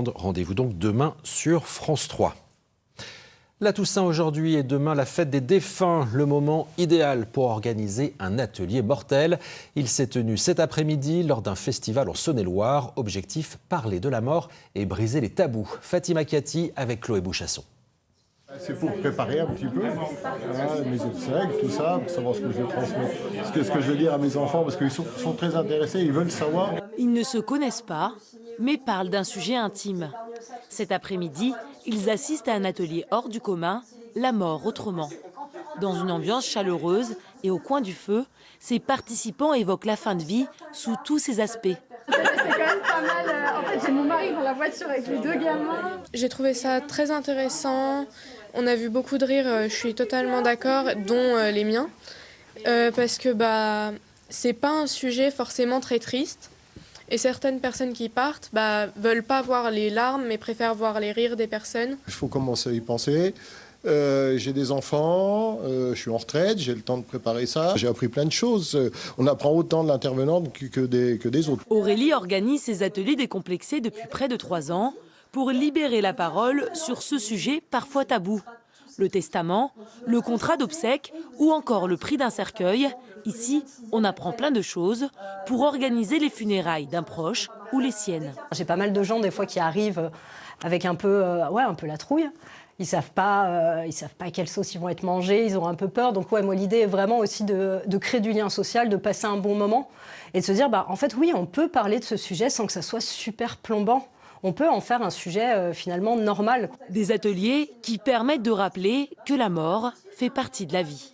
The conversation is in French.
Rendez-vous donc demain sur France 3. La Toussaint aujourd'hui et demain la fête des défunts, le moment idéal pour organiser un atelier mortel. Il s'est tenu cet après-midi lors d'un festival en Saône-et-Loire. Objectif, parler de la mort et briser les tabous. Fatima Kati avec Chloé Bouchasson. C'est pour préparer un petit peu mes obsèques, tout ça, pour savoir ce que je vais transmettre, ce que je vais dire à mes enfants, parce qu'ils sont très intéressés, ils veulent savoir. Ils ne se connaissent pas, mais parlent d'un sujet intime. Cet après-midi, ils assistent à un atelier hors du commun, la mort autrement. Dans une ambiance chaleureuse et au coin du feu, ces participants évoquent la fin de vie sous tous ses aspects. C'est quand même pas mal. En fait, j'ai mon mari dans la voiture avec les deux gamins. J'ai trouvé ça très intéressant. On a vu beaucoup de rires, je suis totalement d'accord, dont les miens. Parce que c'est pas un sujet forcément très triste. Et certaines personnes qui partent veulent pas voir les larmes, mais préfèrent voir les rires des personnes. Il faut commencer à y penser. J'ai des enfants, je suis en retraite, j'ai le temps de préparer ça. J'ai appris plein de choses. On apprend autant de l'intervenant que des autres. Aurélie organise ses ateliers décomplexés depuis près de 3 ans pour libérer la parole sur ce sujet parfois tabou. Le testament, le contrat d'obsèques ou encore le prix d'un cercueil. Ici, on apprend plein de choses pour organiser les funérailles d'un proche ou les siennes. J'ai pas mal de gens des fois qui arrivent avec un peu la trouille. Ils savent pas quelle sauce ils vont être mangés, ils ont un peu peur. Donc moi l'idée est vraiment aussi de créer du lien social, de passer un bon moment et de se dire en fait oui, on peut parler de ce sujet sans que ça soit super plombant. On peut en faire un sujet finalement normal. Des ateliers qui permettent de rappeler que la mort fait partie de la vie.